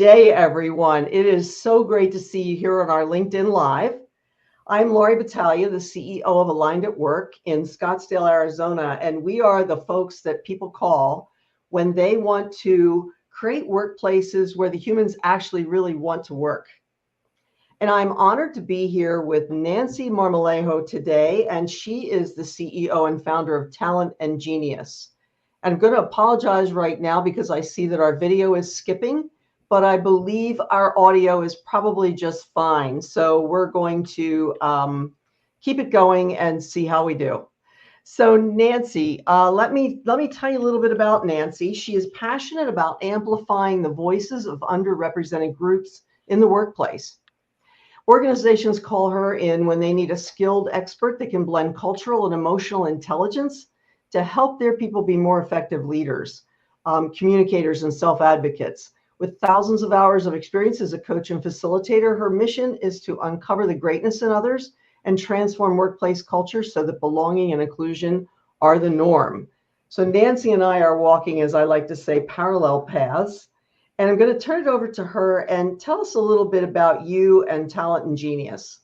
day, everyone. It is so great to see you here on our LinkedIn Live. I'm Lori Battaglia, the CEO of Aligned at Work in Scottsdale, Arizona, and we are the folks that people call when they want to create workplaces where the humans actually really want to work. And I'm honored to be here with Nancy Marmolejo today, and she is the CEO and founder of Talent and Genius. I'm going to apologize right now because I see that our video is skipping, but I believe our audio is probably just fine. So we're going to keep it going and see how we do. So Nancy, let me tell you a little bit about Nancy. She is passionate about amplifying the voices of underrepresented groups in the workplace. Organizations call her in when they need a skilled expert that can blend cultural and emotional intelligence to help their people be more effective leaders, communicators, and self-advocates. With thousands of hours of experience as a coach and facilitator, her mission is to uncover the greatness in others and transform workplace culture so that belonging and inclusion are the norm. So Nancy and I are walking, as I like to say, parallel paths. And I'm going to turn it over to her and tell us a little bit about you and Talent and Genius.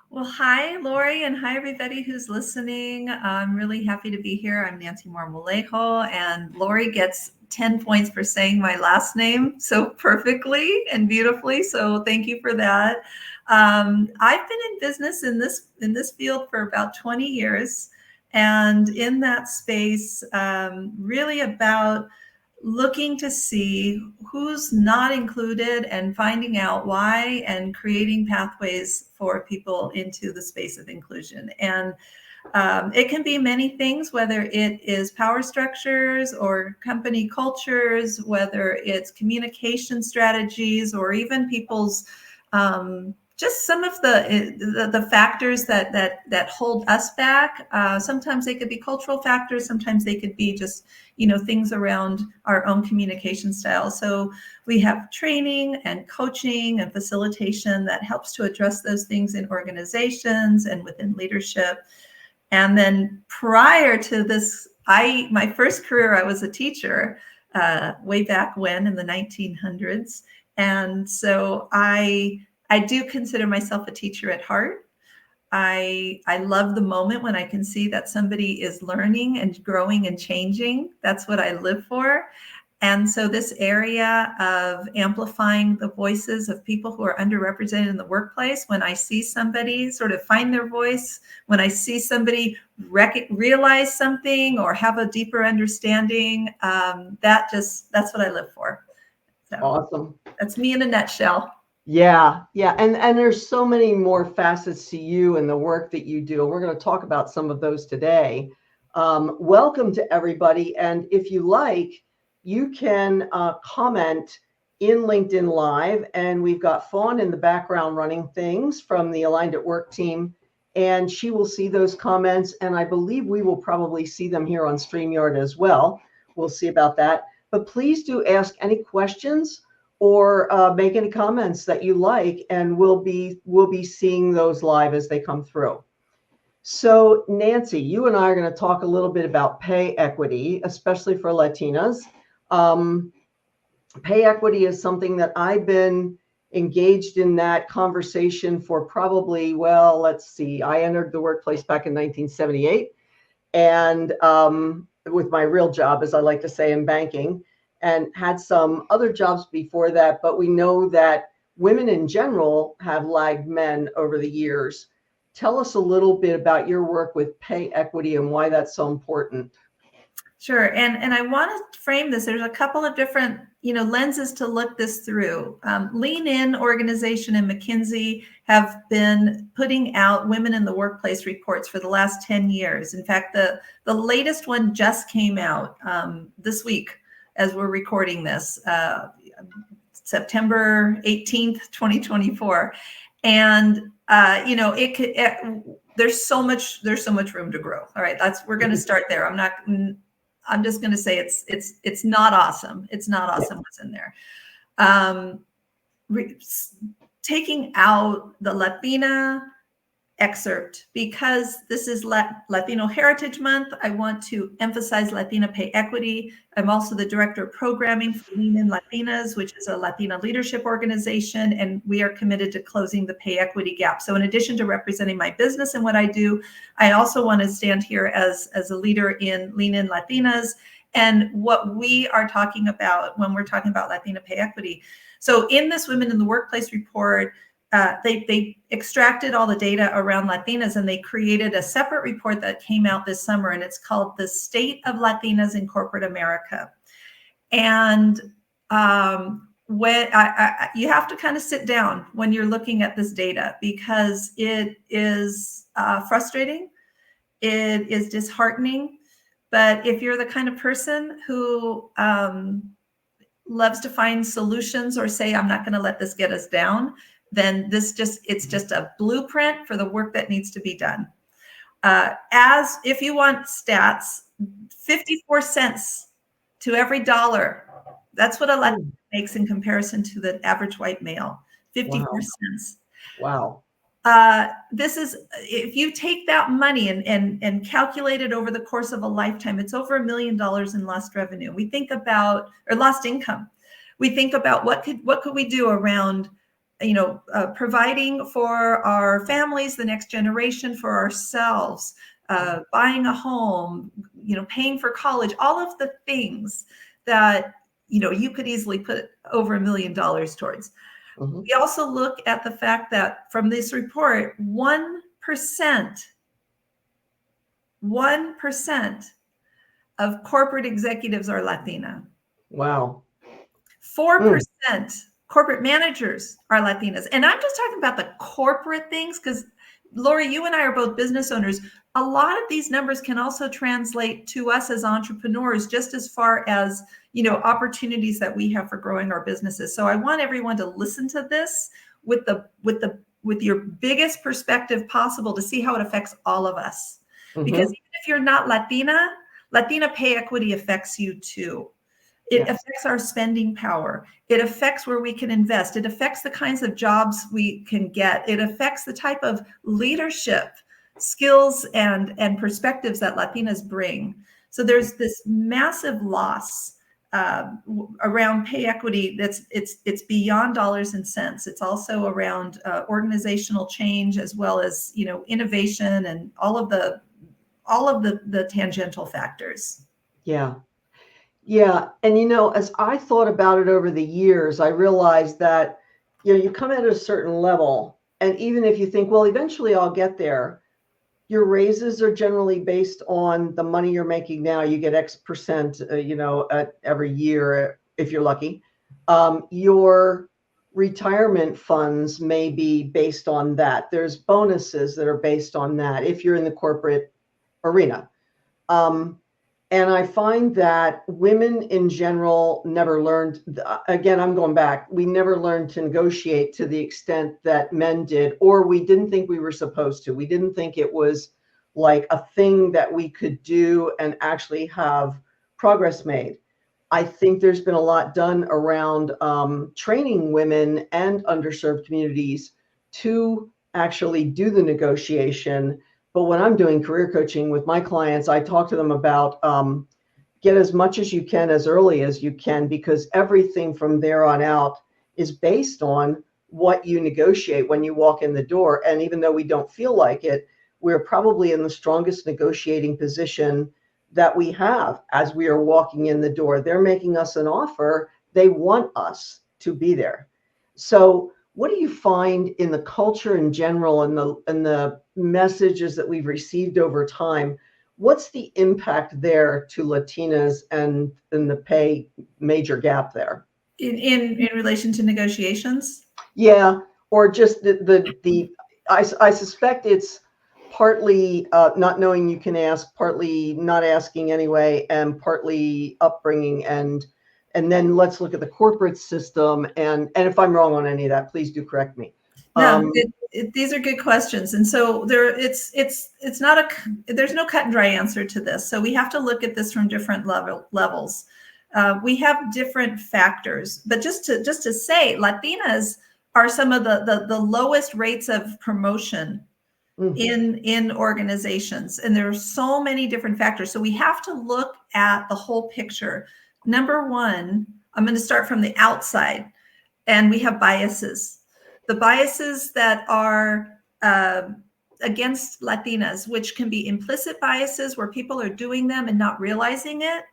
Well, hi, Lori, and hi, everybody who's listening. I'm really happy to be here. I'm Nancy Marmolejo, and Lori gets 10 points for saying my last name so perfectly and beautifully. So thank you for that. I've been in business in this field for about 20 years, and in that space, really about looking to see who's not included and finding out why and creating pathways for people into the space of inclusion. And it can be many things, whether it is power structures or company cultures, whether it's communication strategies, or even people's just some of the factors that hold us back. Sometimes they could be cultural factors. Sometimes they could be just, things around our own communication style. So we have training and coaching and facilitation that helps to address those things in organizations and within leadership. And then prior to this, my first career, I was a teacher way back when in the 1900s. And so I do consider myself a teacher at heart. I love the moment when I can see that somebody is learning and growing and changing. That's what I live for. And so this area of amplifying the voices of people who are underrepresented in the workplace, when I see somebody sort of find their voice, when I see somebody realize something or have a deeper understanding, that's what I live for. So awesome. That's me in a nutshell. Yeah. And there's so many more facets to you and the work that you do. And we're going to talk about some of those today. Welcome to everybody. And if you like, you can comment in LinkedIn Live. And we've got Fawn in the background running things from the Aligned at Work team. And she will see those comments. And I believe we will probably see them here on StreamYard as well. We'll see about that. But please do ask any questions or make any comments that you like, and we'll be seeing those live as they come through. So Nancy, you and I are going to talk a little bit about pay equity, especially for Latinas. Pay equity is something that I've been engaged in that conversation for probably, well, let's see, I entered the workplace back in 1978, and with my real job, as I like to say, in banking, and had some other jobs before that. But we know that women in general have lagged men over the years. Tell us a little bit about your work with pay equity and why that's so important. Sure. And I want to frame this. There's a couple of different, lenses to look this through. Lean In organization and McKinsey have been putting out women in the workplace reports for the last 10 years. In fact, the latest one just came out this week as we're recording this, September 18th, 2024. And, there's so much room to grow. All right. We're going to start there. I'm just going to say it's not awesome. It's not awesome what's in there. Taking out the Latina excerpt, because this is Latino Heritage Month. I want to emphasize Latina pay equity. I'm also the director of programming for Lean In Latinas, which is a Latina leadership organization, and we are committed to closing the pay equity gap. So in addition to representing my business and what I do, I also want to stand here as a leader in Lean In Latinas and what we are talking about when we're talking about Latina pay equity. So in this Women in the Workplace report, they extracted all the data around Latinas, and they created a separate report that came out this summer, and it's called the State of Latinas in Corporate America. And when you have to kind of sit down when you're looking at this data, because it is frustrating, it is disheartening. But if you're the kind of person who loves to find solutions or say, I'm not going to let this get us down, then it's just a blueprint for the work that needs to be done. As if you want stats, 54 cents to every dollar. That's what a Latina makes in comparison to the average white male, 54 cents. Wow. This is, if you take that money and calculate it over the course of a lifetime, it's over $1 million in lost revenue. We think about, or lost income. We think about what could we do around, providing for our families, the next generation, for ourselves, buying a home, paying for college, all of the things that, you could easily put over $1 million towards. Mm-hmm. We also look at the fact that from this report, 1% of corporate executives are Latina. Wow. 4% corporate managers are Latinas. And I'm just talking about the corporate things, because Lori, you and I are both business owners. A lot of these numbers can also translate to us as entrepreneurs, just as far as, opportunities that we have for growing our businesses. So I want everyone to listen to this with your biggest perspective possible, to see how it affects all of us. Mm-hmm. Because even if you're not Latina pay equity affects you too. It affects our spending power. It affects where we can invest. It affects the kinds of jobs we can get. It affects the type of leadership skills and perspectives that Latinas bring. So there's this massive loss around pay equity. It's beyond dollars and cents. It's also around organizational change, as well as innovation and all of the tangential factors. Yeah. Yeah. And, as I thought about it over the years, I realized that, you come at a certain level, and even if you think, well, eventually I'll get there, your raises are generally based on the money you're making now. You get X percent, every year, if you're lucky. Your retirement funds may be based on that. There's bonuses that are based on that if you're in the corporate arena. And I find that women in general never learned, again, I'm going back, we never learned to negotiate to the extent that men did, or we didn't think we were supposed to. We didn't think it was like a thing that we could do and actually have progress made. I think there's been a lot done around training women and underserved communities to actually do the negotiation. But when I'm doing career coaching with my clients, I talk to them about get as much as you can as early as you can, because everything from there on out is based on what you negotiate when you walk in the door. And even though we don't feel like it, we're probably in the strongest negotiating position that we have as we are walking in the door. They're making us an offer. They want us to be there. So what do you find in the culture in general and the messages that we've received over time? What's the impact there to Latinas and the pay major gap there? In relation to negotiations? Yeah, or just I suspect it's partly not knowing you can ask, partly not asking anyway, and partly upbringing, and then let's look at the corporate system. And if I'm wrong on any of that, please do correct me. No, these are good questions, and so there's no cut and dry answer to this. So we have to look at this from different levels. We have different factors, but just to say, Latinas are some of the lowest rates of promotion in organizations. And there are so many different factors. So we have to look at the whole picture. Number one, I'm going to start from the outside, and we have biases. The biases that are against Latinas, which can be implicit biases where people are doing them and not realizing it,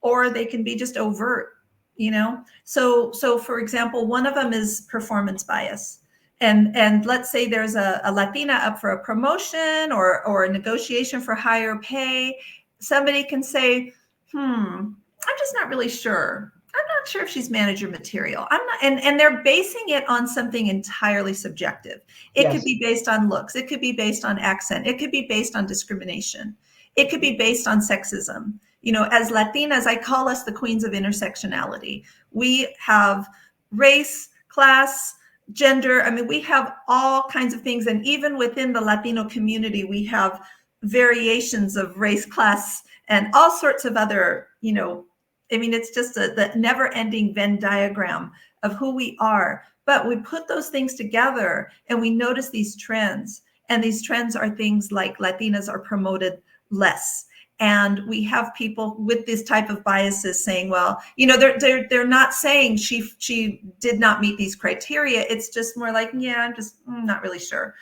or they can be just overt, you know? So for example, one of them is performance bias. And let's say there's a Latina up for a promotion or a negotiation for higher pay. Somebody can say, I'm just not really sure. I'm not sure if she's manager material. I'm not, and they're basing it on something entirely subjective. It could be based on looks. It could be based on accent. It could be based on discrimination. It could be based on sexism. You know, as Latinas, I call us the queens of intersectionality. We have race, class, gender. I mean, we have all kinds of things. And even within the Latino community, we have variations of race, class, and all sorts of other, you know, I mean, it's just the never-ending Venn diagram of who we are. But we put those things together and we notice these trends. And these trends are things like Latinas are promoted less. And we have people with this type of biases saying, well, you know, they're not saying she did not meet these criteria. It's just more like, yeah, I'm not really sure.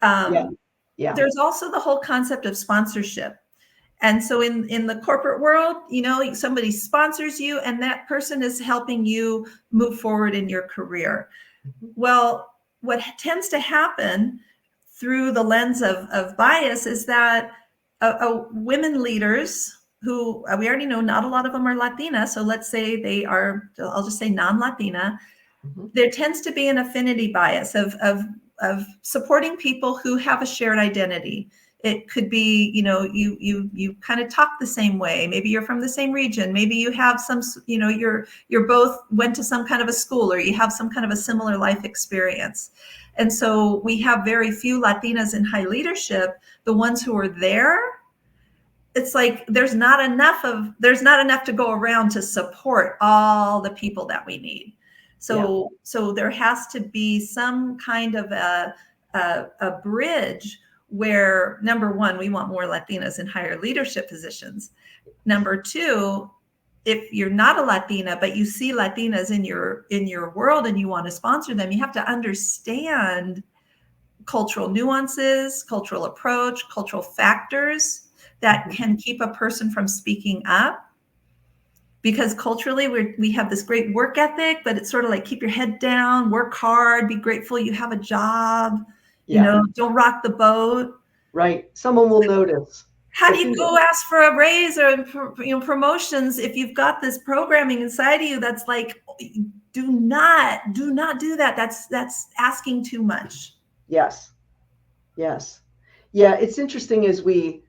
There's also the whole concept of sponsorship. And so in the corporate world, you know, somebody sponsors you and that person is helping you move forward in your career. Well, what tends to happen through the lens of bias is that women leaders who we already know not a lot of them are Latina. So let's say they are, I'll just say non-Latina. There tends to be an affinity bias of supporting people who have a shared identity. It could be, you know, you kind of talk the same way. Maybe you're from the same region. Maybe you have some, you know, you're both went to some kind of a school or you have some kind of a similar life experience. And so we have very few Latinas in high leadership. The ones who are there, it's like there's not enough to go around to support all the people that we need. So there has to be some kind of a bridge where, number one, we want more Latinas in higher leadership positions. Number two, if you're not a Latina, but you see Latinas in your world and you want to sponsor them, you have to understand cultural nuances, cultural approach, cultural factors that can keep a person from speaking up. Because culturally, we have this great work ethic, but it's sort of like keep your head down, work hard, be grateful you have a job, you know, don't rock the boat. Right. Someone will notice. How do you go ask for a raise or, you know, promotions if you've got this programming inside of you that's like, do not do that. That's asking too much. Yes. Yeah, it's interesting as we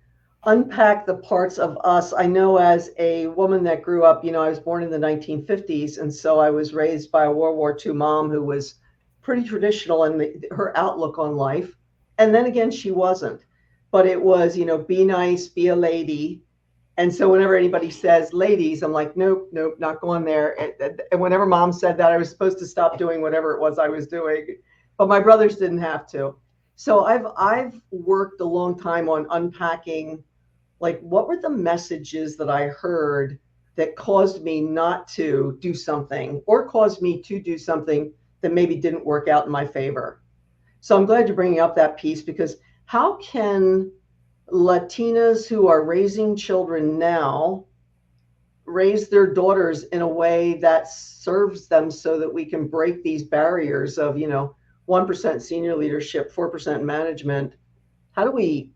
unpack the parts of us. I know as a woman that grew up, you know, I was born in the 1950s. And so I was raised by a World War II mom who was pretty traditional in her outlook on life. And then again, she wasn't. But it was, you know, be nice, be a lady. And so whenever anybody says ladies, I'm like, nope, not going there. And whenever mom said that, I was supposed to stop doing whatever it was I was doing. But my brothers didn't have to. So I've worked a long time on unpacking, like, what were the messages that I heard that caused me not to do something or caused me to do something that maybe didn't work out in my favor. So I'm glad you're bringing up that piece, because how can Latinas who are raising children now raise their daughters in a way that serves them so that we can break these barriers of, you know, 1% senior leadership, 4% management? How do we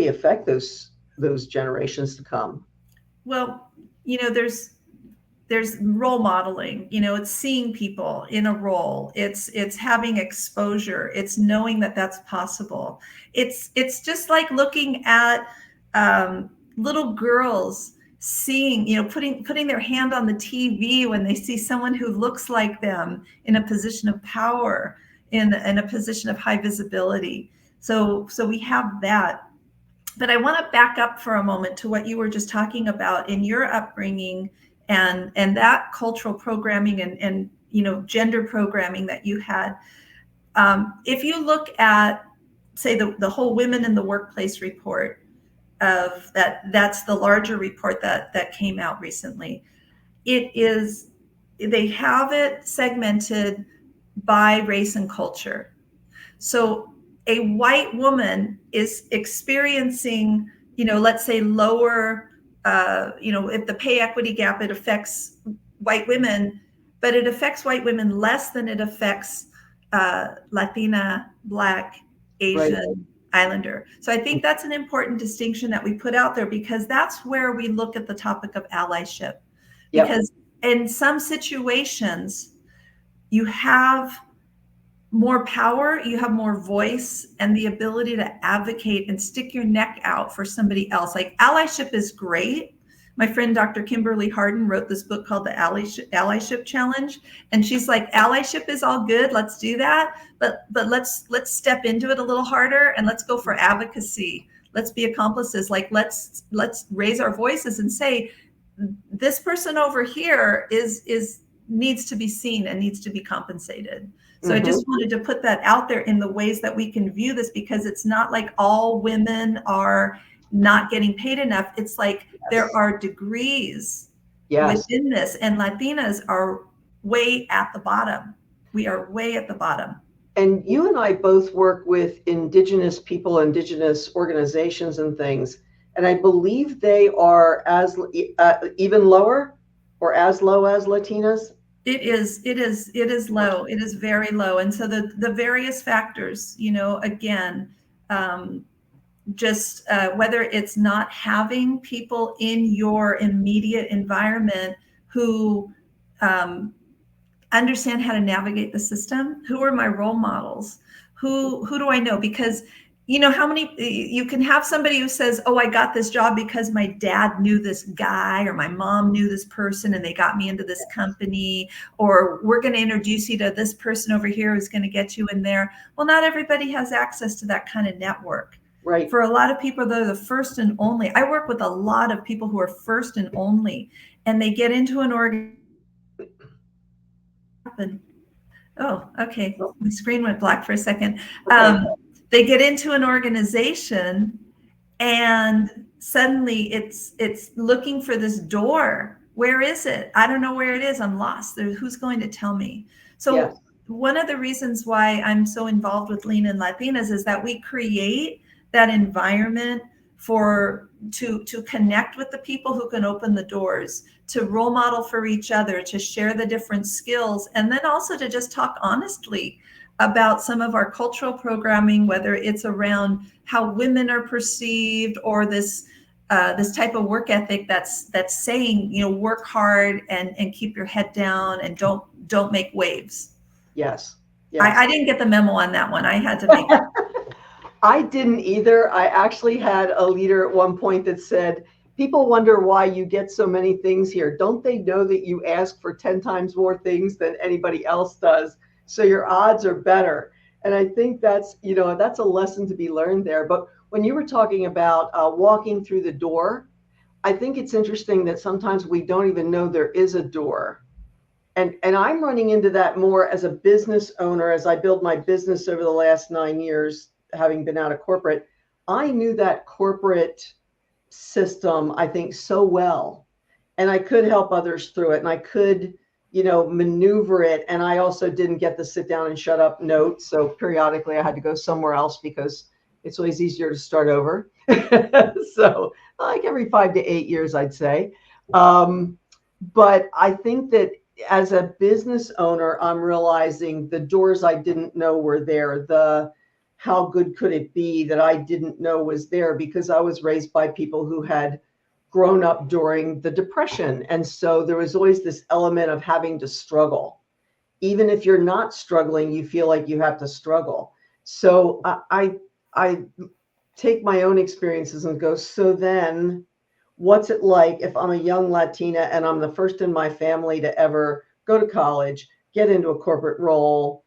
affect those generations to come? Well, you know, there's role modeling, you know, it's seeing people in a role, it's having exposure, it's knowing that that's possible. It's just like looking at little girls seeing, you know, putting their hand on the TV when they see someone who looks like them in a position of power, in a position of high visibility. So we have that. But I want to back up for a moment to what you were just talking about in your upbringing and that cultural programming and you know, gender programming that you had. If you look at say the whole Women in the Workplace report of that's the larger report that came out recently. It is, they have it segmented by race and culture. So a white woman is experiencing, let's say lower, if the pay equity gap, it affects white women, but it affects white women less than it affects Latina, Black, Asian, Right. Islander. So I think that's an important distinction that we put out there, because that's where we look at the topic of allyship. Yep. Because in some situations, you have more power, you have more voice, and the ability to advocate and stick your neck out for somebody else. Like, allyship is great. My friend Dr. Kimberly Harden wrote this book called the Allyship Challenge, and she's like, allyship is all good, let's do that, but let's step into it a little harder, and let's go for advocacy. Let's be accomplices. Like, let's raise our voices and say, this person over here needs to be seen and needs to be compensated. So I just wanted to put that out there in the ways that we can view this, because it's not like all women are not getting paid enough. It's like there are degrees within this, and Latinas are way at the bottom. We are way at the bottom. And you and I both work with Indigenous people, Indigenous organizations and things. And I believe they are as even lower or as low as Latinas. It is low. It is very low. And so the various factors, again, just whether it's not having people in your immediate environment who understand how to navigate the system. Who are my role models? Who do I know? Because how many, you can have somebody who says, oh, I got this job because my dad knew this guy, or my mom knew this person and they got me into this company, or we're going to introduce you to this person over here who's going to get you in there. Well, not everybody has access to that kind of network. Right. For a lot of people, they're the first and only. I work with a lot of people who are first and only, and they get into an organization. Oh, okay. My screen went black for a second. Okay. They get into an organization and suddenly it's looking for this door. Where is it? I don't know where it is. I'm lost. Who's going to tell me? So one of the reasons why I'm so involved with Lean In Latinas is that we create that environment to connect with the people who can open the doors, to role model for each other, to share the different skills, and then also to just talk honestly about some of our cultural programming, whether it's around how women are perceived, or this type of work ethic that's saying, work hard and keep your head down and don't make waves. Yes. I didn't get the memo on that one. I had to make it. I didn't either. I actually had a leader at one point that said, people wonder why you get so many things here. Don't they know that you ask for 10 times more things than anybody else does? So your odds are better. And I think that's a lesson to be learned there. But when you were talking about walking through the door, I think it's interesting that sometimes we don't even know there is a door. And I'm running into that more as a business owner, as I build my business over the last 9 years, having been out of corporate. I knew that corporate system, I think, so well, and I could help others through it, and I could, maneuver it. And I also didn't get the sit down and shut up note. So periodically I had to go somewhere else because it's always easier to start over. So like every 5 to 8 years, I'd say. But I think that as a business owner, I'm realizing the doors I didn't know were there. How good could it be that I didn't know was there, because I was raised by people who had grown up during the Depression. And so there was always this element of having to struggle. Even if you're not struggling, you feel like you have to struggle. So I take my own experiences and go, so then what's it like if I'm a young Latina and I'm the first in my family to ever go to college, get into a corporate role?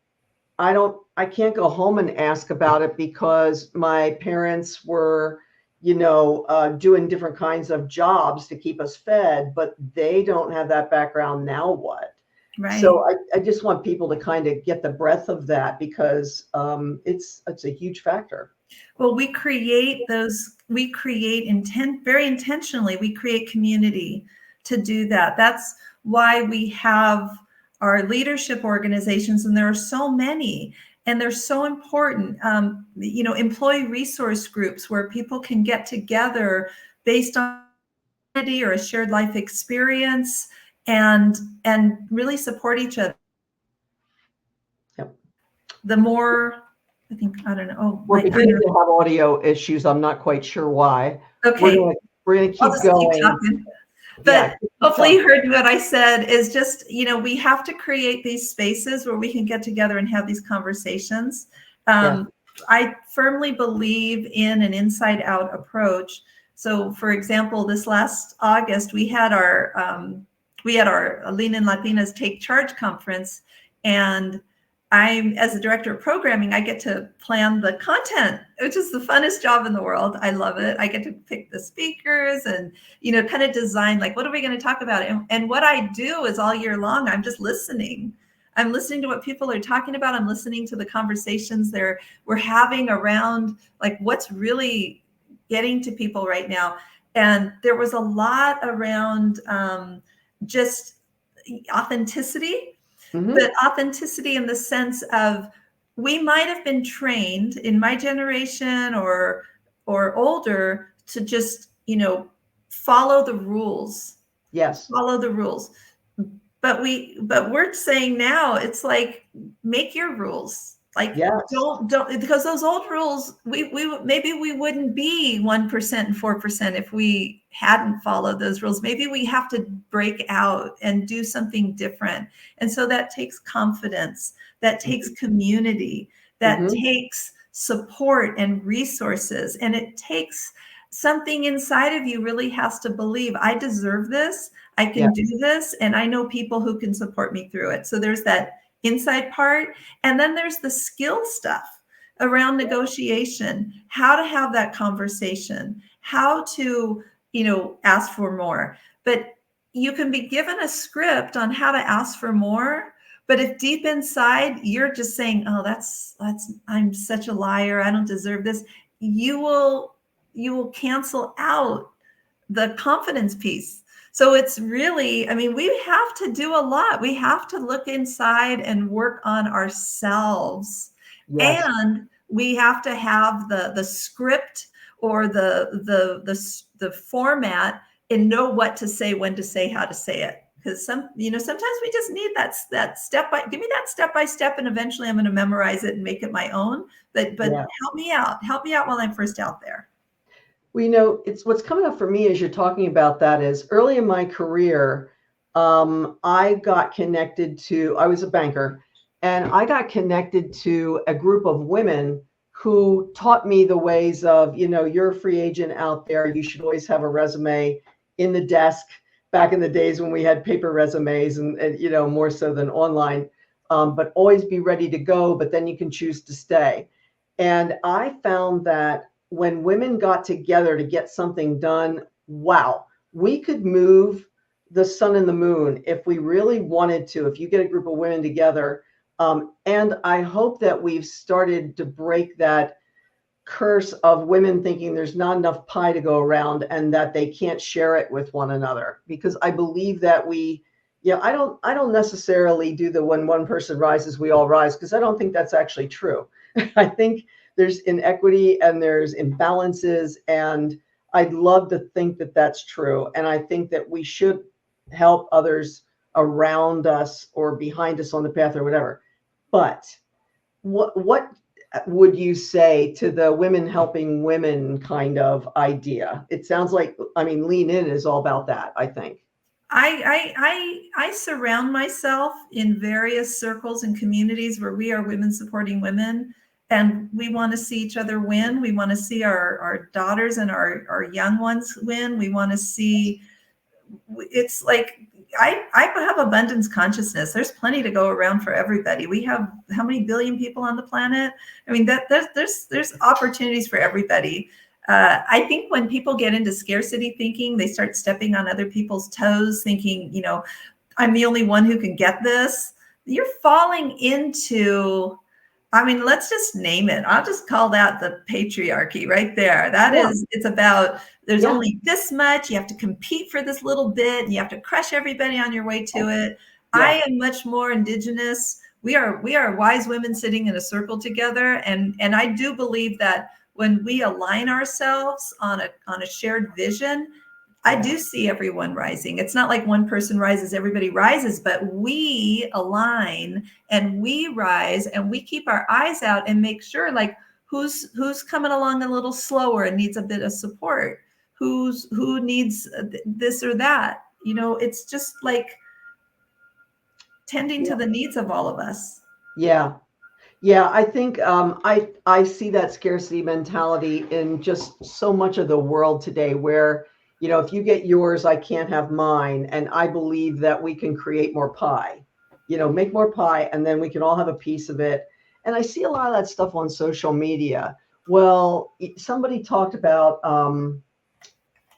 I can't go home and ask about it because my parents were, doing different kinds of jobs to keep us fed, but they don't have that background. Now what? Right. So I just want people to kind of get the breadth of that, because it's a huge factor. Well, we create very intentionally, we create community to do that. That's why we have our leadership organizations, and there are so many, and they're so important. Employee resource groups where people can get together based on or a shared life experience and really support each other. Yep. The more, I don't know. Oh, We're beginning to have audio issues. I'm not quite sure why. okay. We're gonna keep I'll just going. keep talking. But hopefully you heard what I said is just, we have to create these spaces where we can get together and have these conversations. I firmly believe in an inside out approach. So for example, this last August, we had our Lean In Latinas Take Charge conference, and as a director of programming, I get to plan the content, which is the funnest job in the world. I love it. I get to pick the speakers and, kind of design, like, what are we going to talk about? And what I do is all year long, I'm just listening. I'm listening to what people are talking about. I'm listening to the conversations we're having around, like, what's really getting to people right now. And there was a lot around just authenticity. Mm-hmm. But authenticity in the sense of, we might have been trained in my generation or older to just, follow the rules. Yes. Follow the rules. But we're saying now, it's like, make your rules. Like, don't, because those old rules, maybe we wouldn't be 1% and 4% if we hadn't followed those rules. Maybe we have to break out and do something different. And so that takes confidence, that takes community, that takes support and resources. And it takes something inside of you really has to believe, I deserve this, I can do this, and I know people who can support me through it. So there's that inside part. And then there's the skill stuff around negotiation, how to have that conversation, how to, ask for more. But you can be given a script on how to ask for more. But if deep inside you're just saying, oh, that's I'm such a liar, I don't deserve this, you will cancel out the confidence piece. So it's really, we have to do a lot. We have to look inside and work on ourselves. Yes. And we have to have the script or the format and know what to say, when to say, how to say it. Because sometimes we just need that step by, give me that step by step, and eventually I'm going to memorize it and make it my own. But help me out while I'm first out there. Well, it's what's coming up for me as you're talking about that is, early in my career, I got connected to, I was a banker, and I got connected to a group of women who taught me the ways of, you're a free agent out there. You should always have a resume in the desk, back in the days when we had paper resumes and more so than online, but always be ready to go, but then you can choose to stay. And I found that when women got together to get something done, wow, we could move the sun and the moon if we really wanted to, if you get a group of women together. And I hope that we've started to break that curse of women thinking there's not enough pie to go around and that they can't share it with one another. Because I believe that I don't necessarily do the when one person rises, we all rise, because I don't think that's actually true. I think there's inequity and there's imbalances, and I'd love to think that that's true. And I think that we should help others around us or behind us on the path or whatever. But what would you say to the women helping women kind of idea? It sounds like, Lean In is all about that, I think. I surround myself in various circles and communities where we are women supporting women. And we want to see each other win. We want to see our daughters and our young ones win. We want to see, it's like, I have abundance consciousness. There's plenty to go around for everybody. We have how many billion people on the planet? There's opportunities for everybody. I think when people get into scarcity thinking, they start stepping on other people's toes, thinking, I'm the only one who can get this. You're falling into I mean, let's just name it. I'll just call that the patriarchy right there. That Yeah. is, it's about there's Yeah. only this much. You have to compete for this little bit, and you have to crush everybody on your way to it. Yeah. I am much more indigenous. We are wise women sitting in a circle together, and I do believe that when we align ourselves on a shared vision, I do see everyone rising. It's not like one person rises, everybody rises, but we align and we rise and we keep our eyes out and make sure like who's coming along a little slower and needs a bit of support, who needs this or that. You know, it's just like tending to the needs of all of us. Yeah. Yeah, I think I see that scarcity mentality in just so much of the world today where, if you get yours, I can't have mine. And I believe that we can create more pie, make more pie, and then we can all have a piece of it. And I see a lot of that stuff on social media. Well, somebody talked about,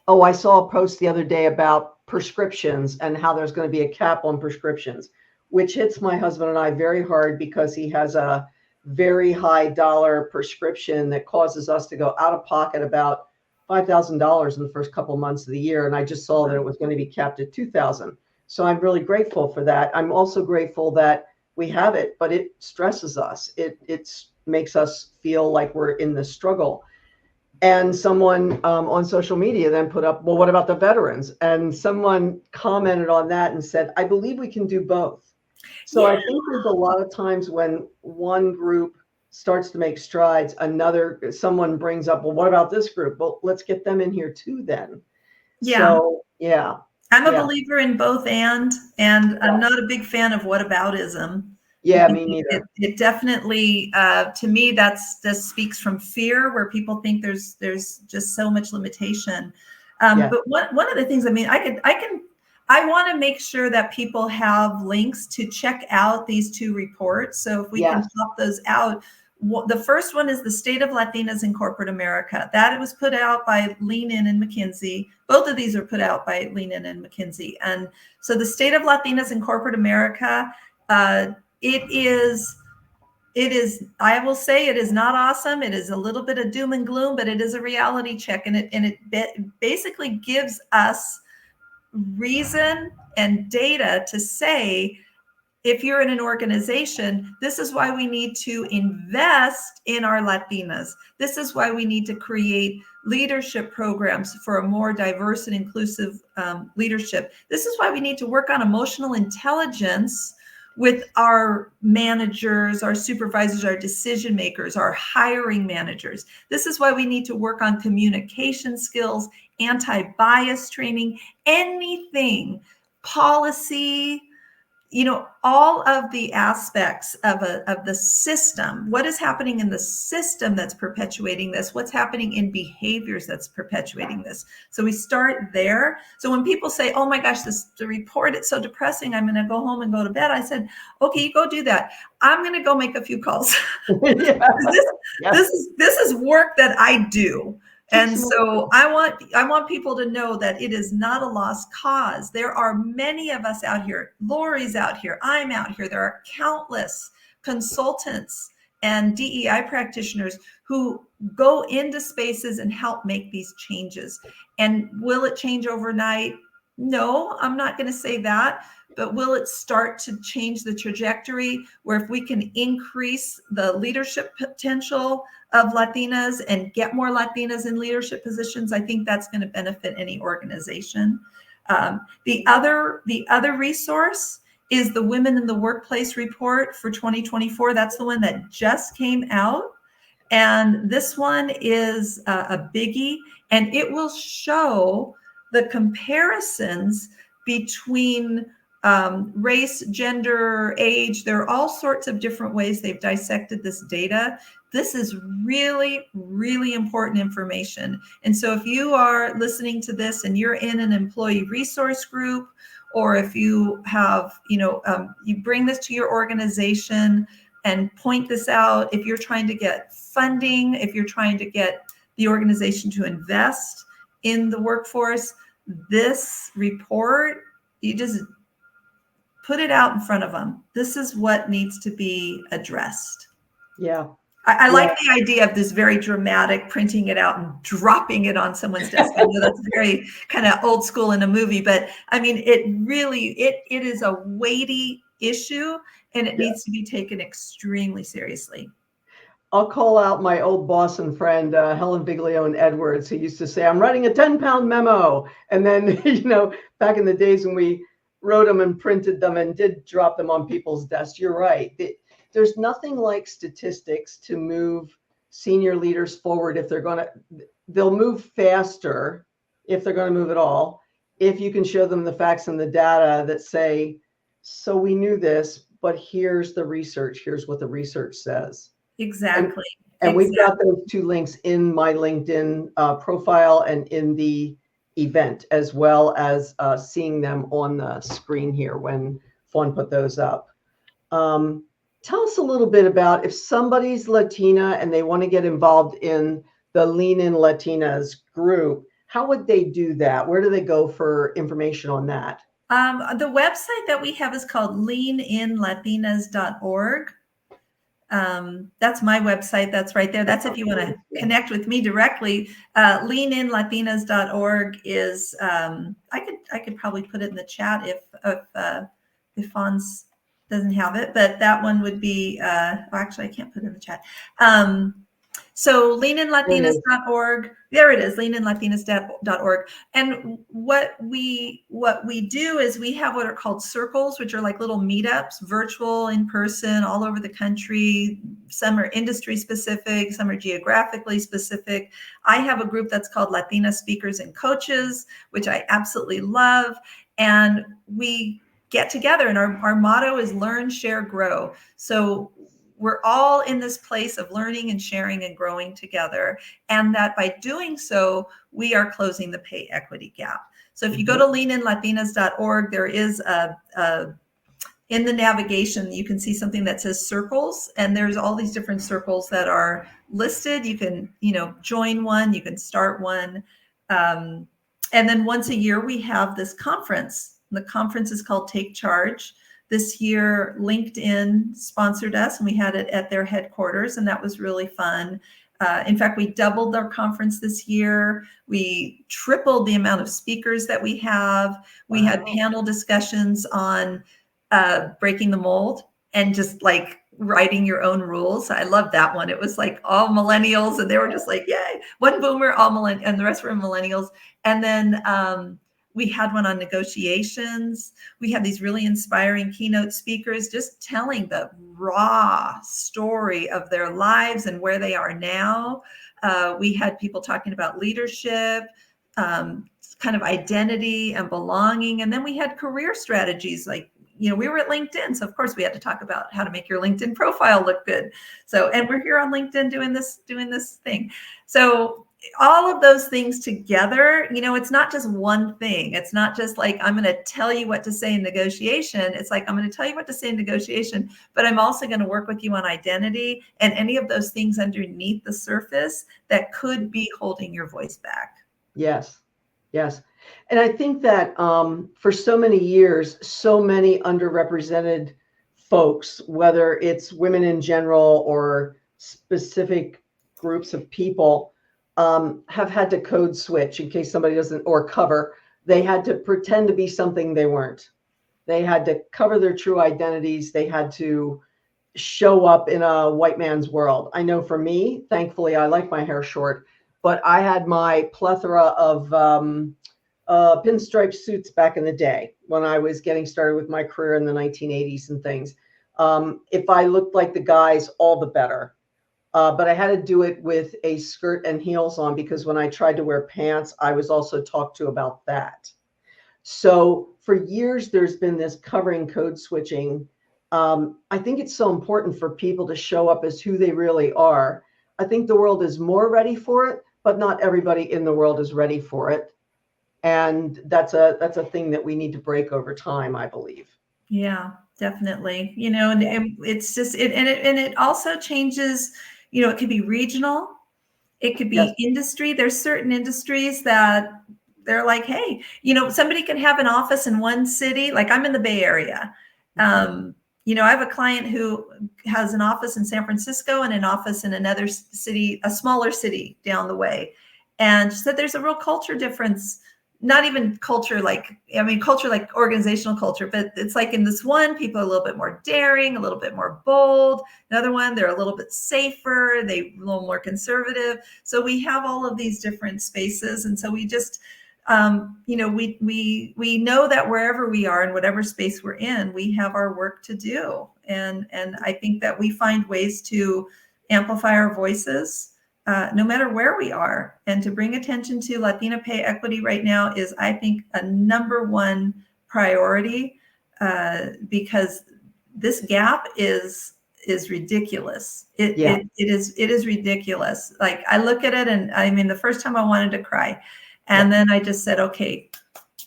I saw a post the other day about prescriptions and how there's going to be a cap on prescriptions, which hits my husband and I very hard because he has a very high dollar prescription that causes us to go out of pocket about $5,000 in the first couple of months of the year. And I just saw that it was going to be capped at 2,000. So I'm really grateful for that. I'm also grateful that we have it, but it stresses us. It makes us feel like we're in the struggle. And someone on social media then put up, well, what about the veterans? And someone commented on that and said, I believe we can do both. So I think there's a lot of times when one group starts to make strides, someone brings up, well, what about this group? Well, let's get them in here too then. Yeah. So, yeah. I'm a believer in both and I'm not a big fan of whataboutism. Yeah, me neither. It definitely, to me, this speaks from fear, where people think there's just so much limitation. But one of the things, I mean, I want to make sure that people have links to check out these two reports. So if we can pop those out. The first one is the State of Latinas in Corporate America. That was put out by Lean In and McKinsey. Both of these are put out by Lean In and McKinsey. And so the State of Latinas in Corporate America, it is, I will say it is not awesome. It is a little bit of doom and gloom, but it is a reality check. And it basically gives us reason and data to say, if you're in an organization, this is why we need to invest in our Latinas. This is why we need to create leadership programs for a more diverse and inclusive leadership. This is why we need to work on emotional intelligence with our managers, our supervisors, our decision makers, our hiring managers. This is why we need to work on communication skills, anti-bias training, anything, policy, all of the aspects of the system. What is happening in the system that's perpetuating this? What's happening in behaviors that's perpetuating this? So we start there. So when people say, oh my gosh, the report, it's so depressing, I'm going to go home and go to bed. I said, okay, you go do that. I'm going to go make a few calls. This is work that I do. And so I want people to know that it is not a lost cause. There are many of us out here. Lori's out here. I'm out here. There are countless consultants and DEI practitioners who go into spaces and help make these changes. And will it change overnight? No, I'm not going to say that. But will it start to change the trajectory where if we can increase the leadership potential of Latinas and get more Latinas in leadership positions, I think that's going to benefit any organization. The other resource is the Women in the Workplace report for 2024. That's the one that just came out. And this one is a biggie, and it will show the comparisons between race, gender, age. There are all sorts of different ways they've dissected this data. This is really, really important information. And so if you are listening to this and you're in an employee resource group, or if you have, you bring this to your organization and point this out, if you're trying to get funding, if you're trying to get the organization to invest in the workforce, this report, you just put it out in front of them. This is what needs to be addressed. Yeah. I Yeah. like the idea of this very dramatic printing it out and dropping it on someone's desk. I know that's very kind of old school in a movie, but I mean, it really, it is a weighty issue and it needs to be taken extremely seriously. I'll call out my old boss and friend, Helen Biglio Edwards, who used to say, I'm writing a 10-pound memo. And then, back in the days when we wrote them and printed them and did drop them on people's desks, you're right. There's nothing like statistics to move senior leaders forward if they'll move faster if they're going to move at all. If you can show them the facts and the data that say, so we knew this, but here's the research, here's what the research says. Exactly. And we've got those 2 links in my LinkedIn profile and in the event, as well as seeing them on the screen here when Fawn put those up. Tell us a little bit about if somebody's Latina and they want to get involved in the Lean In Latinas group, how would they do that? Where do they go for information on that? The website that we have is called leaninlatinas.org. That's my website. That's right there. That's if you want to connect with me directly. Leaninlatinas.org is, I could probably put it in the chat if Fons doesn't have it, but that one would be, actually I can't put it in the chat. So leaninlatinas.org, there it is, leaninlatinas.org. And what we do is we have what are called circles, which are like little meetups, virtual, in person, all over the country. Some are industry specific, some are geographically specific. I have a group that's called Latina Speakers and Coaches, which I absolutely love. And we get together and our motto is learn, share, grow. So we're all in this place of learning and sharing and growing together. And that by doing so, we are closing the pay equity gap. So if you go to leaninlatinas.org, there is in the navigation, you can see something that says circles, and there's all these different circles that are listed. You can, join one, you can start one. And then once a year, we have this conference. The conference is called Take Charge. This year, LinkedIn sponsored us, and we had it at their headquarters, and that was really fun. In fact, we doubled our conference this year. We tripled the amount of speakers that we have. We had panel discussions on breaking the mold and just like writing your own rules. I love that one. It was like all millennials, and they were just like, yay. One boomer, all millennials, and the rest were millennials. And then we had one on negotiations. We had these really inspiring keynote speakers just telling the raw story of their lives and where they are now. We had people talking about leadership, kind of identity and belonging. And then we had career strategies like, we were at LinkedIn. So of course we had to talk about how to make your LinkedIn profile look good. So, and we're here on LinkedIn doing this thing. So all of those things together, it's not just one thing. It's not just like, I'm going to tell you what to say in negotiation. It's like, I'm going to tell you what to say in negotiation, but I'm also going to work with you on identity and any of those things underneath the surface that could be holding your voice back. Yes. Yes. And I think that for so many years, so many underrepresented folks, whether it's women in general or specific groups of people, have had to code switch in case somebody doesn't, or cover. They had to pretend to be something they weren't. They had to cover their true identities. They had to show up in a white man's world. I know for me, thankfully, I like my hair short, but I had my plethora of pinstripe suits back in the day when I was getting started with my career in the 1980s and things. If I looked like the guys, all the better. But I had to do it with a skirt and heels on because when I tried to wear pants, I was also talked to about that. So for years, there's been this covering code switching. I think it's so important for people to show up as who they really are. I think the world is more ready for it, but not everybody in the world is ready for it. And that's a thing that we need to break over time, I believe. Yeah, definitely. And it's just it also changes, it could be regional, it could be industry. There's certain industries that they're like, hey, somebody can have an office in one city. Like I'm in the Bay Area. I have a client who has an office in San Francisco and an office in another city, a smaller city down the way. And she said there's a real culture difference, not even culture culture like organizational culture, but it's like in this one, people are a little bit more daring, a little bit more bold. Another one, they're a little bit safer, they're a little more conservative. So we have all of these different spaces. And so we just, we know that wherever we are in whatever space we're in, we have our work to do. And I think that we find ways to amplify our voices no matter where we are. And to bring attention to Latina pay equity right now is, I think, a number one priority because this gap is ridiculous. It is ridiculous. Like, I look at it, and I mean, the first time I wanted to cry. And then I just said, okay,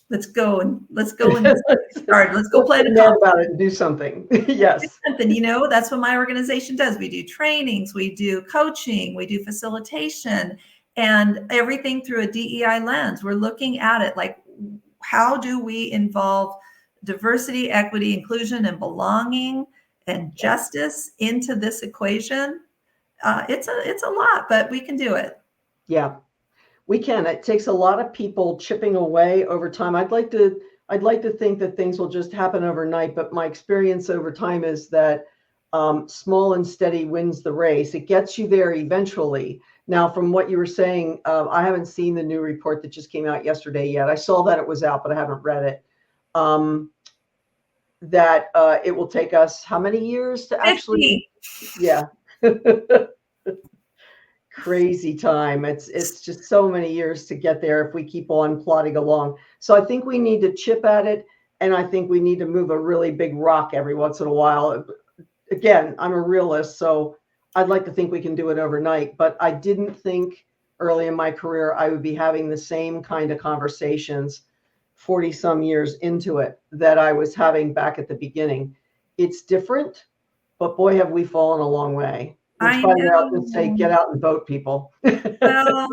let's go and start. Let's go plan a conference about it and do something. Yes. Do something, that's what my organization does. We do trainings, we do coaching, we do facilitation, and everything through a DEI lens. We're looking at it like, how do we involve diversity, equity, inclusion, and belonging and justice into this equation? It's a lot, but we can do it. Yeah. We can. It takes a lot of people chipping away over time. I'd like to think that things will just happen overnight, but my experience over time is that small and steady wins the race. It gets you there eventually. Now, from what you were saying, I haven't seen the new report that just came out yesterday yet. I saw that it was out, but I haven't read it. That it will take us how many years to actually? 50. Yeah. Crazy time. It's just so many years to get there if we keep on plodding along. So I think we need to chip at it, and I think we need to move a really big rock every once in a while. Again, I'm a realist, so I'd like to think we can do it overnight, but I didn't think early in my career I would be having the same kind of conversations 40 some years into it that I was having back at the beginning. It's different, but boy, have we fallen a long way. Which, by the way, I'll just say, get out and vote, people. Well,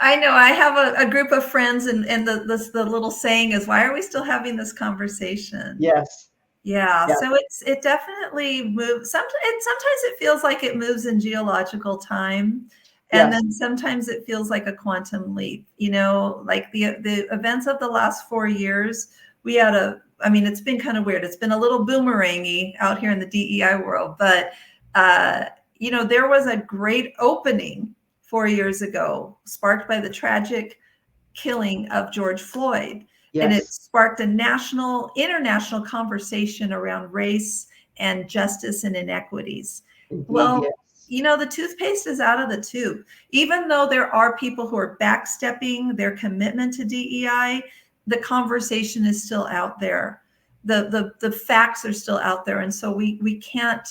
I know I have a group of friends, and the little saying is, why are we still having this conversation? Yes. Yeah. So it definitely moves. Sometimes it feels like it moves in geological time. And then sometimes it feels like a quantum leap, like the events of the last 4 years. We had it's been kind of weird. It's been a little boomerangy out here in the DEI world, but there was a great opening 4 years ago, sparked by the tragic killing of George Floyd. Yes. And it sparked a international conversation around race and justice and inequities. Indeed, well, yes. The toothpaste is out of the tube. Even though there are people who are backstepping their commitment to DEI, the conversation is still out there. The facts are still out there. And so we can't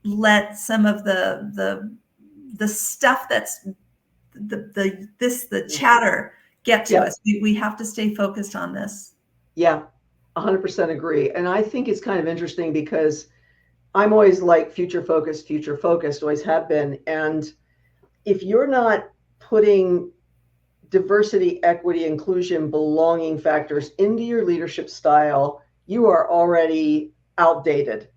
let some of the stuff that's the chatter get to us. We have to stay focused on this. Yeah, 100% agree. And I think it's kind of interesting because I'm always like future focused, always have been. And if you're not putting diversity, equity, inclusion, belonging factors into your leadership style, you are already outdated.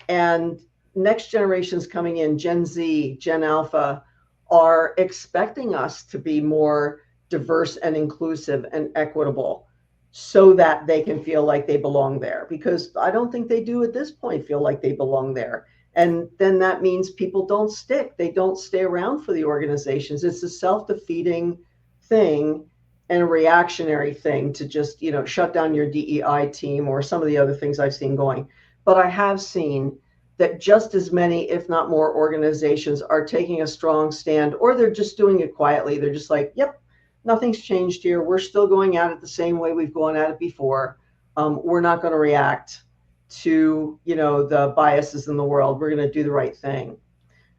And next generations coming in, Gen Z, Gen Alpha, are expecting us to be more diverse and inclusive and equitable so that they can feel like they belong there. Because I don't think they do at this point feel like they belong there. And then that means people don't stick. They don't stay around for the organizations. It's a self-defeating thing and a reactionary thing to just, shut down your DEI team or some of the other things I've seen going. But I have seen that just as many, if not more, organizations are taking a strong stand, or they're just doing it quietly. They're just like, yep, nothing's changed here. We're still going at it the same way we've gone at it before. We're not going to react to, the biases in the world. We're going to do the right thing.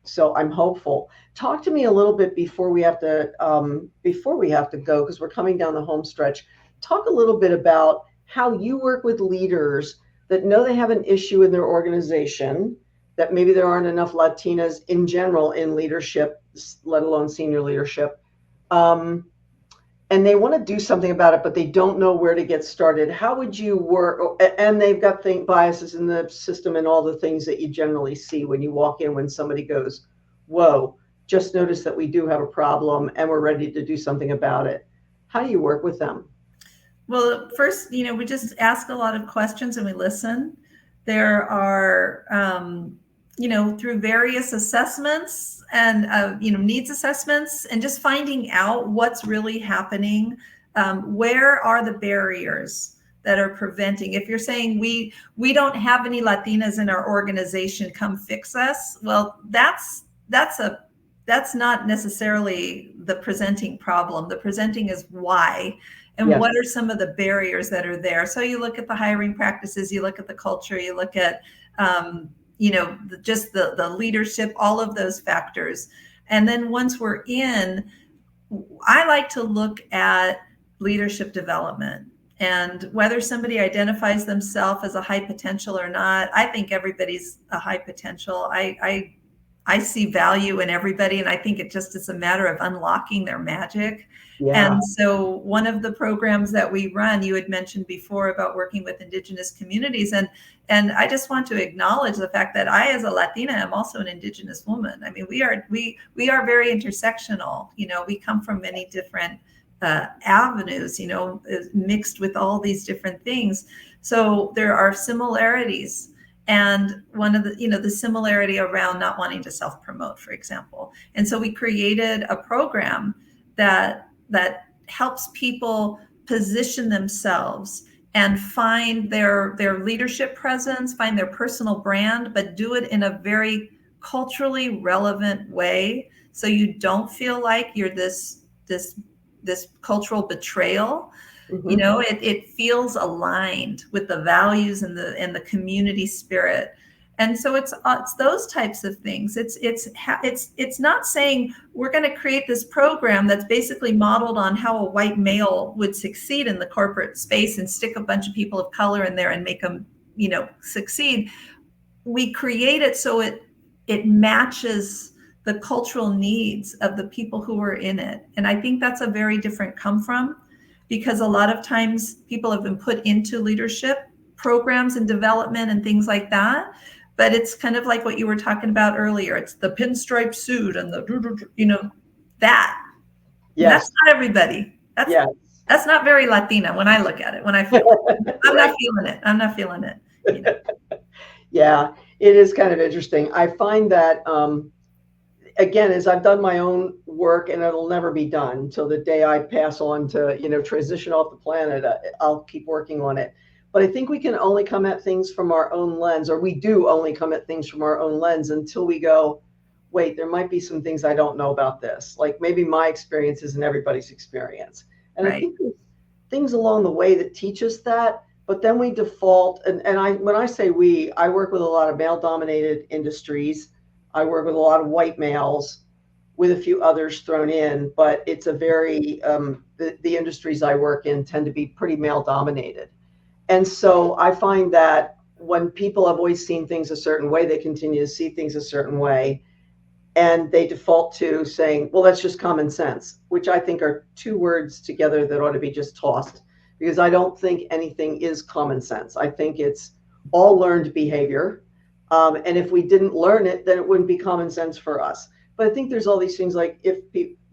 So I'm hopeful. Talk to me a little bit before we have to go, because we're coming down the home stretch. Talk a little bit about how you work with leaders that know they have an issue in their organization, that maybe there aren't enough Latinas in general in leadership, let alone senior leadership. and they want to do something about it, but they don't know where to get started. How would you work? And they've got biases in the system and all the things that you generally see when you walk in, when somebody goes, whoa, just notice that we do have a problem and we're ready to do something about it. How do you work with them? Well, first, we just ask a lot of questions and we listen. There are, through various assessments and, needs assessments, and just finding out what's really happening. Where are the barriers that are preventing? If you're saying we don't have any Latinas in our organization, come fix us. Well, that's not necessarily the presenting problem. The presenting is why. And Yes. what are some of the barriers that are there? So you look at the hiring practices, you look at the culture, you look at, just the leadership, all of those factors. And then once we're in, I like to look at leadership development and whether somebody identifies themselves as a high potential or not. I think everybody's a high potential. I see value in everybody, and I think it just is a matter of unlocking their magic. Yeah. And so one of the programs that we run, you had mentioned before about working with Indigenous communities, and I just want to acknowledge the fact that I, as a Latina, am also an Indigenous woman. I mean, we are very intersectional. We come from many different avenues, mixed with all these different things. So there are similarities. And one of the similarity around not wanting to self-promote, for example. And so we created a program that helps people position themselves and find their leadership presence, find their personal brand, but do it in a very culturally relevant way. So you don't feel like you're this cultural betrayal. Mm-hmm. It feels aligned with the values and the community spirit. And so it's those types of things. It's not saying we're going to create this program that's basically modeled on how a white male would succeed in the corporate space and stick a bunch of people of color in there and make them, succeed. We create it so it matches the cultural needs of the people who are in it. And I think that's a very different come from, because a lot of times people have been put into leadership programs and development and things like that. But it's kind of like what you were talking about earlier. It's the pinstripe suit and that. Yes. That's not everybody. That's not very Latina when I look at it, when I feel it. I'm not feeling it. I'm not feeling it. Yeah, it is kind of interesting. I find that, again, as I've done my own work, and it'll never be done until the day I pass on to, transition off the planet, I'll keep working on it. But I think we can only come at things from our own lens, or we do only come at things from our own lens until we go, wait, there might be some things I don't know about this. Like maybe my experience isn't everybody's experience. And Right. I think there's things along the way that teach us that. But then we default, and when I say we, I work with a lot of male-dominated industries. I work with a lot of white males, with a few others thrown in, but it's a very the industries I work in tend to be pretty male-dominated. And so I find that when people have always seen things a certain way, they continue to see things a certain way, and they default to saying, well, that's just common sense, which I think are two words together that ought to be just tossed, because I don't think anything is common sense. I think it's all learned behavior. And if we didn't learn it, then it wouldn't be common sense for us. But I think there's all these things like if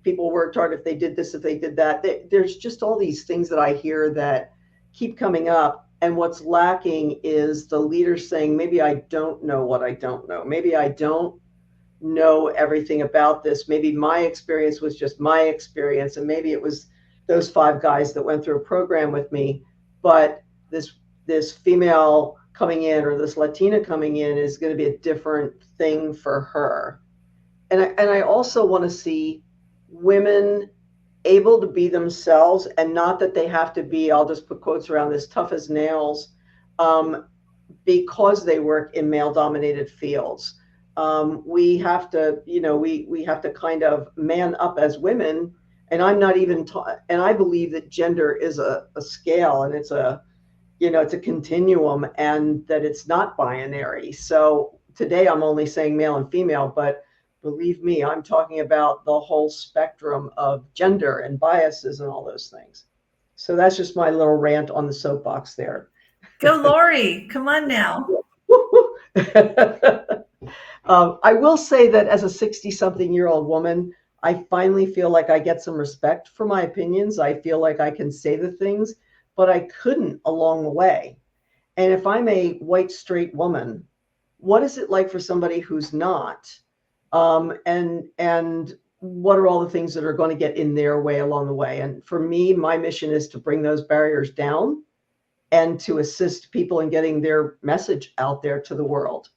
people worked hard, if they did this, if they did that, there's just all these things that I hear that keep coming up. And what's lacking is the leader saying, maybe I don't know what I don't know. Maybe I don't know everything about this. Maybe my experience was just my experience. And maybe it was those 5 guys that went through a program with me. But this female coming in, or this Latina coming in, is going to be a different thing for her. And I also want to see women able to be themselves, and not that they have to be, I'll just put quotes around this, tough as nails, because they work in male dominated fields. We have to, we have to kind of man up as women. And I'm not even and I believe that gender is a scale, and it's a continuum, and that it's not binary. So today I'm only saying male and female, but Believe me, I'm talking about the whole spectrum of gender and biases and all those things. So that's just my little rant on the soapbox there. Go, Lori. Come on now. I will say that as a 60-something-year-old woman, I finally feel like I get some respect for my opinions. I feel like I can say the things, but I couldn't along the way. And if I'm a white, straight woman, what is it like for somebody who's not? And what are all the things that are going to get in their way along the way? And for me, my mission is to bring those barriers down and to assist people in getting their message out there to the world.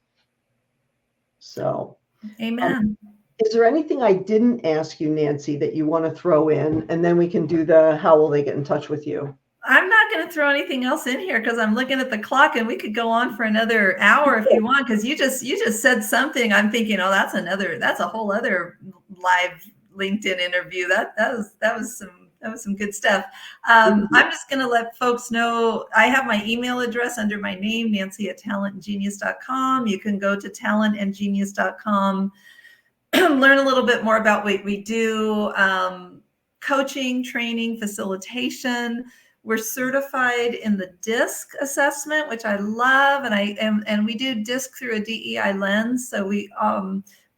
So, Amen. is there anything I didn't ask you, Nancy, that you want to throw in? And then we can do the how will they get in touch with you? I'm not going to throw anything else in here because I'm looking at the clock and we could go on for another hour if you want, because you just said something. I'm thinking, oh, that's a whole other live LinkedIn interview. That was some good stuff. I'm just going to let folks know I have my email address under my name, Nancy@talentandgenius.com. You can go to talentandgenius.com, learn a little bit more about what we do, coaching, training, facilitation. We're certified in the DISC assessment, which I love, and we do DISC through a DEI lens. So we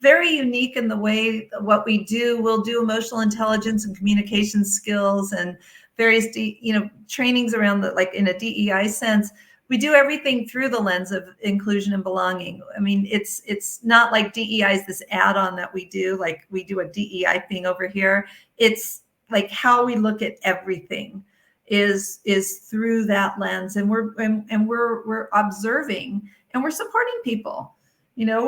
very unique in the way what we do. We'll do emotional intelligence and communication skills and various trainings around like in a DEI sense. We do everything through the lens of inclusion and belonging. I mean, it's not like DEI is this add-on that we do, like we do a DEI thing over here. It's like how we look at everything is through that lens, and we're observing and we're supporting people,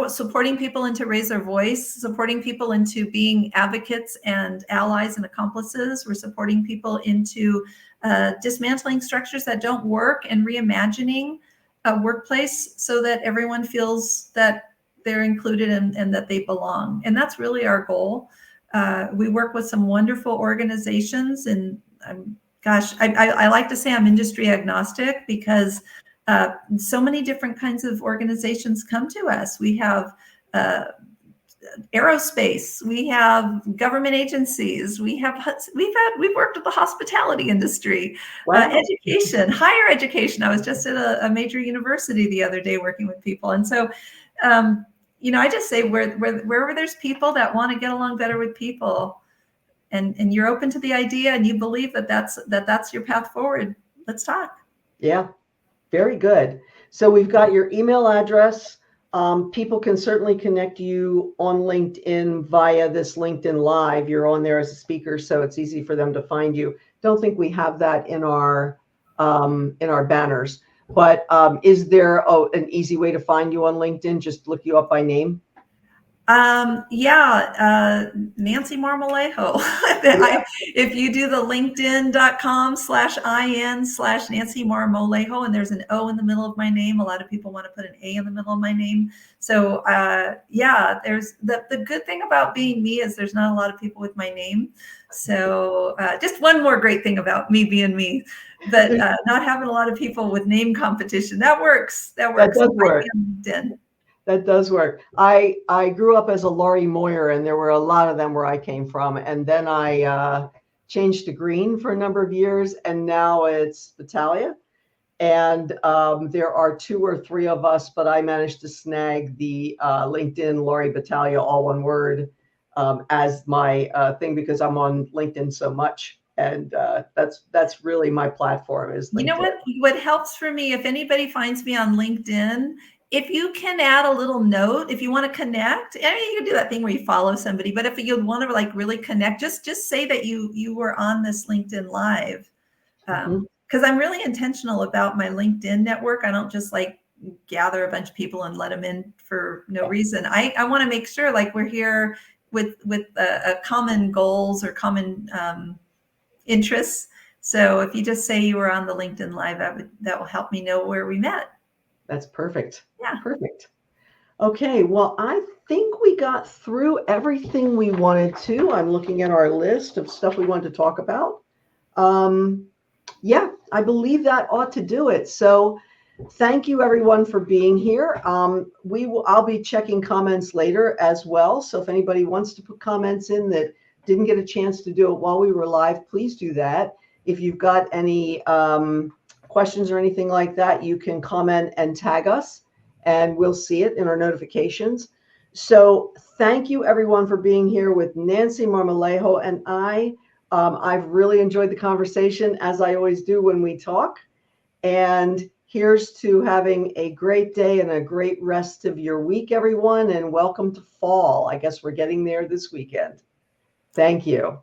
supporting people into raise their voice, supporting people into being advocates and allies and accomplices. We're supporting people into dismantling structures that don't work and reimagining a workplace so that everyone feels that they're included and that they belong. And that's really our goal. We work with some wonderful organizations, and I like to say I'm industry agnostic because so many different kinds of organizations come to us. We have aerospace, we have government agencies, we've worked with the hospitality industry, wow. Education, higher education. I was just at a major university the other day working with people, and so I just say wherever there's people that want to get along better with people, and you're open to the idea and you believe that's your path forward, let's talk. Yeah, very good. So we've got your email address. People can certainly connect you on LinkedIn via this LinkedIn Live. You're on there as a speaker, so it's easy for them to find you. Don't think we have that in our banners, but is there an easy way to find you on LinkedIn? Just look you up by name. Nancy Marmolejo. If you do the linkedin.com/in/Nancy Marmolejo, and there's an O in the middle of my name. A lot of people want to put an A in the middle of my name. So there's the good thing about being me is there's not a lot of people with my name. So just one more great thing about me being me, but not having a lot of people with name competition. That works. That does work. LinkedIn. That does work. I grew up as a Laurie Moyer, and there were a lot of them where I came from. And then I changed to Green for a number of years, and now it's Battaglia. And there are 2 or 3 of us, but I managed to snag the LinkedIn Laurie Battaglia, all one word, as my thing because I'm on LinkedIn so much. And that's really my platform is LinkedIn. You know what helps for me, if anybody finds me on LinkedIn, if you can add a little note, if you want to connect, I mean, you can do that thing where you follow somebody, but if you want to like really connect, just say that you were on this LinkedIn Live. Because I'm really intentional about my LinkedIn network. I don't just like gather a bunch of people and let them in for no reason. I want to make sure like we're here with common goals or common interests. So if you just say you were on the LinkedIn Live, that will help me know where we met. That's perfect. Yeah. Perfect. Okay. Well, I think we got through everything we wanted to. I'm looking at our list of stuff we wanted to talk about. Yeah, I believe that ought to do it. So Thank you, everyone, for being here. I'll be checking comments later as well. So if anybody wants to put comments in that didn't get a chance to do it while we were live, please do that. If you've got any questions or anything like that, you can comment and tag us, and we'll see it in our notifications. So thank you, everyone, for being here with Nancy Marmolejo and I. I've really enjoyed the conversation, as I always do when we talk. And here's to having a great day and a great rest of your week, everyone. And welcome to fall. I guess we're getting there this weekend. Thank you.